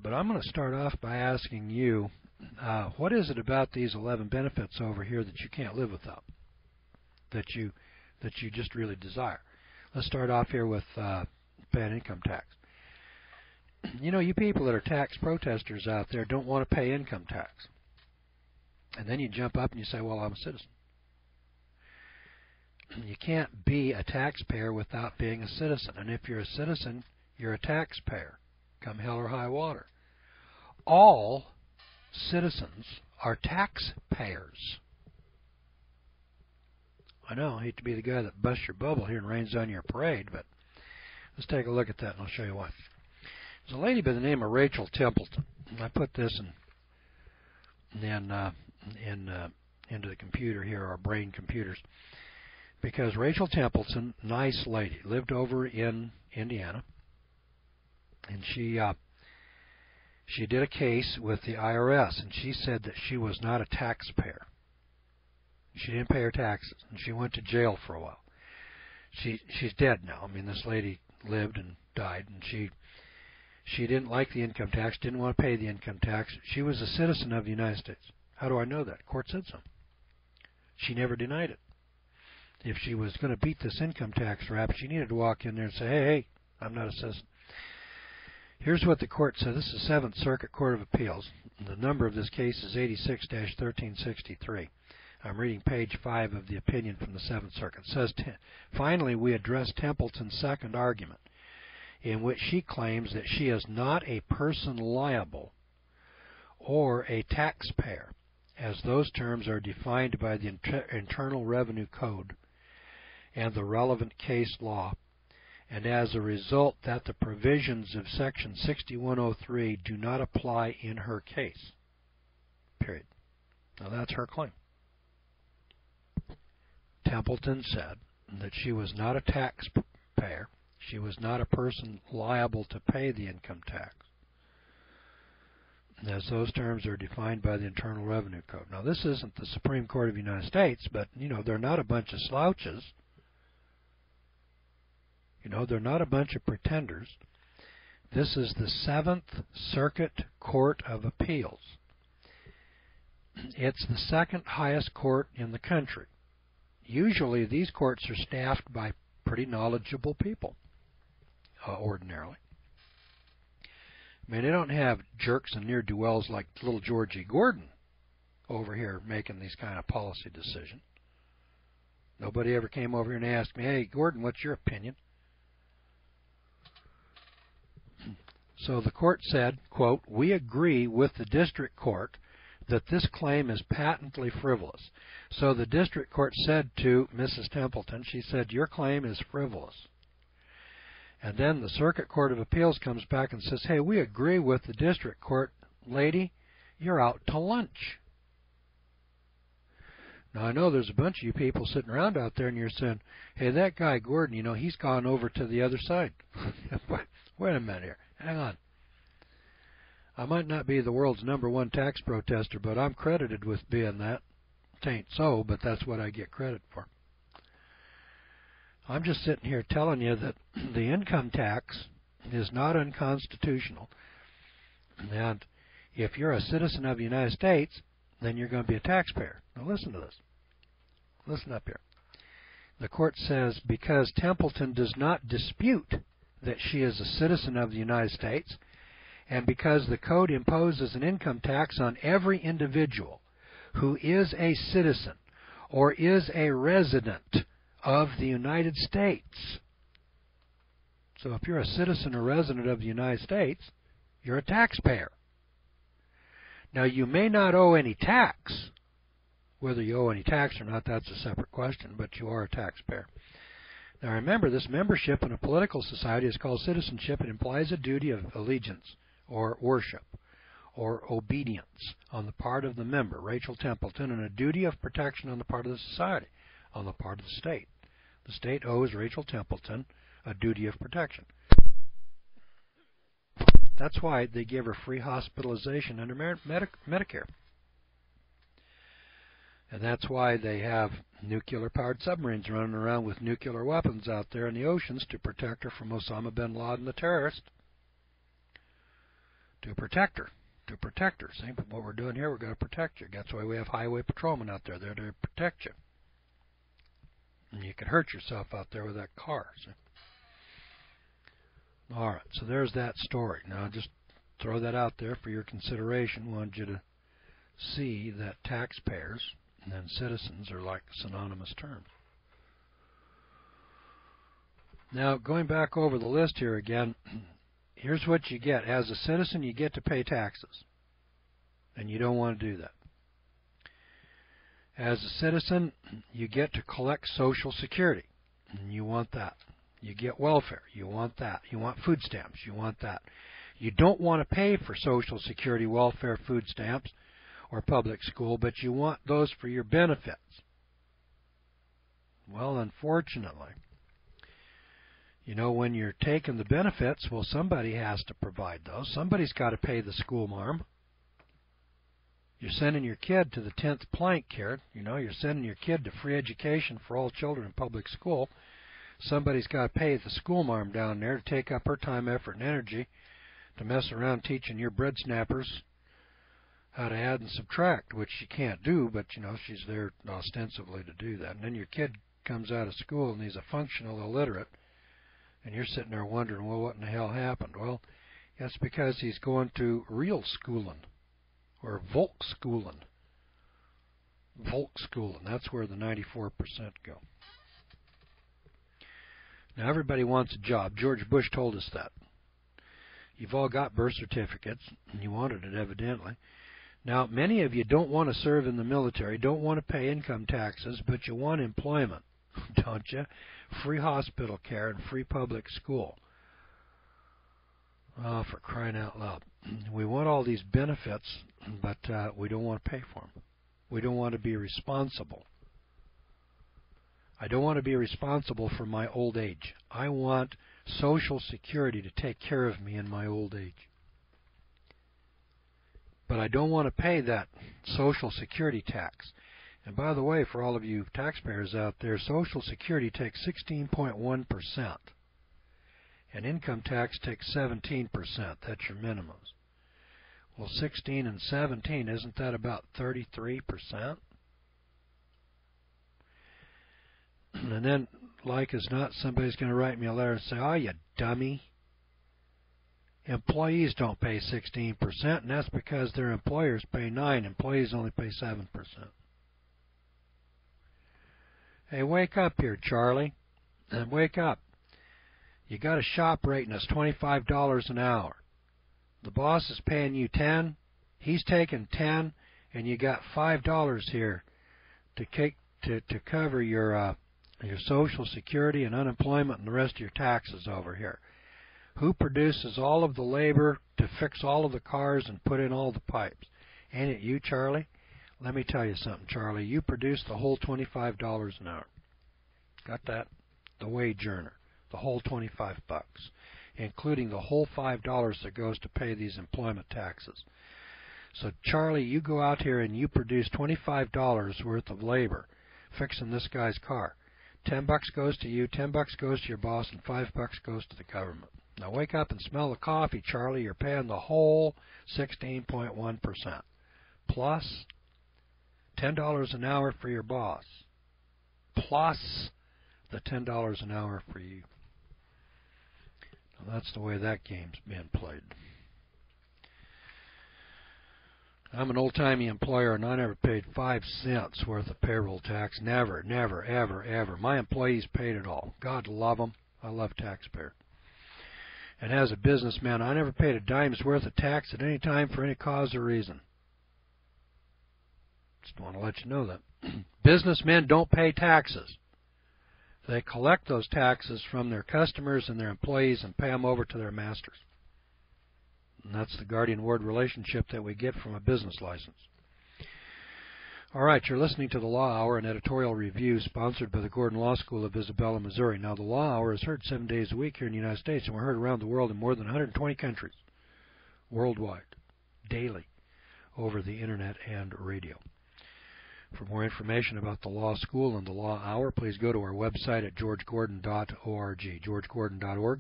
but I'm going to start off by asking you, what is it about these 11 benefits over here that you can't live without, that you just really desire? Let's start off here with paying income tax. You know, you people that are tax protesters out there don't want to pay income tax. And then you jump up and you say, well, I'm a citizen. You can't be a taxpayer without being a citizen. And if you're a citizen, you're a taxpayer, come hell or high water. All citizens are taxpayers. I know, I hate to be the guy that busts your bubble here and rains on your parade, but let's take a look at that and I'll show you why. There's a lady by the name of Rachel Templeton. I put this into the computer here, our brain computers, because Rachel Templeton, nice lady, lived over in Indiana, and she did a case with the IRS, and she said that she was not a taxpayer. She didn't pay her taxes, and she went to jail for a while. She's dead now. I mean, this lady lived and died, and she didn't like the income tax, didn't want to pay the income tax. She was a citizen of the United States. How do I know that? The court said so. She never denied it. If she was going to beat this income tax rap, she needed to walk in there and say, hey, I'm not a citizen. Here's what the court said. This is the 7th Circuit Court of Appeals. The number of this case is 86-1363. I'm reading page 5 of the opinion from the 7th Circuit. It says, finally, we address Templeton's second argument, in which she claims that she is not a person liable or a taxpayer, as those terms are defined by the Internal Revenue Code and the relevant case law, and as a result that the provisions of Section 6103 do not apply in her case. Period. Now that's her claim. Templeton said that she was not a taxpayer. She was not a person liable to pay the income tax, as those terms are defined by the Internal Revenue Code. Now, this isn't the Supreme Court of the United States, but, you know, they're not a bunch of slouches. You know, they're not a bunch of pretenders. This is the 7th Circuit Court of Appeals. It's the second highest court in the country. Usually, these courts are staffed by pretty knowledgeable people, ordinarily. I mean, they don't have jerks and ne'er-do-wells like little Georgie Gordon over here making these kind of policy decisions. Nobody ever came over here and asked me, hey, Gordon, what's your opinion? So the court said, quote, we agree with the district court that this claim is patently frivolous. So the district court said to Mrs. Templeton, she said, your claim is frivolous. And then the Circuit Court of Appeals comes back and says, hey, we agree with the district court. Lady, you're out to lunch. Now, I know there's a bunch of you people sitting around out there and you're saying, hey, that guy Gordon, you know, he's gone over to the other side. Wait a minute here. Hang on. I might not be the world's #1 tax protester, but I'm credited with being that. It ain't so, but that's what I get credit for. I'm just sitting here telling you that the income tax is not unconstitutional. And if you're a citizen of the United States, then you're going to be a taxpayer. Now listen to this. Listen up here. The court says, because Templeton does not dispute that she is a citizen of the United States, and because the code imposes an income tax on every individual who is a citizen or is a resident of the United States. So if you're a citizen or resident of the United States, you're a taxpayer. Now, you may not owe any tax. Whether you owe any tax or not, that's a separate question, but you are a taxpayer. Now, remember, this membership in a political society is called citizenship. It implies a duty of allegiance or worship or obedience on the part of the member, Rachel Templeton, and a duty of protection on the part of the society, on the part of the state. The state owes Rachel Templeton a duty of protection. That's why they give her free hospitalization under Medicare. And that's why they have nuclear-powered submarines running around with nuclear weapons out there in the oceans to protect her from Osama bin Laden, the terrorist. To protect her. To protect her. See, but what we're doing here, we're going to protect you. That's why we have highway patrolmen out there. They're to protect you. And you could hurt yourself out there with that car. See? All right, so there's that story. Now, just throw that out there for your consideration. Wanted you to see that taxpayers and then citizens are like synonymous terms. Now, going back over the list here again, here's what you get. As a citizen, you get to pay taxes, and you don't want to do that. As a citizen, you get to collect Social Security, and you want that. You get welfare, you want that. You want food stamps, you want that. You don't want to pay for Social Security, welfare, food stamps, or public school, but you want those for your benefits. Well, unfortunately, you know, when you're taking the benefits, well, somebody has to provide those. Somebody's got to pay the school marm. You're sending your kid to the 10th plank here. You know, you're sending your kid to free education for all children in public school. Somebody's got to pay the school marm down there to take up her time, effort, and energy to mess around teaching your bread snappers how to add and subtract, which she can't do, but, you know, she's there ostensibly to do that. And then your kid comes out of school and he's a functional illiterate, and you're sitting there wondering, well, what in the hell happened? Well, that's because he's going to real schooling, or Volksschooling. Volksschooling, that's where the 94% go. Now, everybody wants a job. George Bush told us that. You've all got birth certificates, and you wanted it, evidently. Now, many of you don't want to serve in the military, don't want to pay income taxes, but you want employment, don't you? Free hospital care and free public school. Oh, for crying out loud. We want all these benefits, but we don't want to pay for them. We don't want to be responsible. I don't want to be responsible for my old age. I want Social Security to take care of me in my old age. But I don't want to pay that Social Security tax. And by the way, for all of you taxpayers out there, Social Security takes 16.1%. And income tax takes 17%. That's your minimums. Well, 16 and 17, isn't that about 33%? And then, like as not, somebody's going to write me a letter and say, oh, you dummy. Employees don't pay 16%, and that's because their employers pay 9%. Employees only pay 7%. Hey, wake up here, Charlie. And wake up. You got a shop rating that's $25 an hour. The boss is paying you 10. He's taking 10, and you got $5 here to cover your Social Security and unemployment and the rest of your taxes over here. Who produces all of the labor to fix all of the cars and put in all the pipes? Ain't it you, Charlie? Let me tell you something, Charlie. You produce the whole $25 an hour. Got that? The wage earner. The whole $25, including the whole $5 that goes to pay these employment taxes. So, Charlie, you go out here and you produce $25 worth of labor fixing this guy's car. $10 goes to you, $10 goes to your boss, and $5 goes to the government. Now wake up and smell the coffee, Charlie. You're paying the whole 16.1%. Plus $10 an hour for your boss. Plus the $10 an hour for you. Now that's the way that game's being played. I'm an old-timey employer, and I never paid 5 cents worth of payroll tax. Never, never, ever, ever. My employees paid it all. God love them. I love taxpayers. And as a businessman, I never paid a dime's worth of tax at any time for any cause or reason. Just want to let you know that. Businessmen don't pay taxes. They collect those taxes from their customers and their employees and pay them over to their masters. And that's the guardian-ward relationship that we get from a business license. All right, you're listening to the Law Hour, an editorial review sponsored by the Gordon Law School of Isabella, Missouri. Now, the Law Hour is heard 7 days a week here in the United States, and we're heard around the world in more than 120 countries, worldwide, daily, over the Internet and radio. For more information about the Law School and the Law Hour, please go to our website at georgegordon.org, georgegordon.org.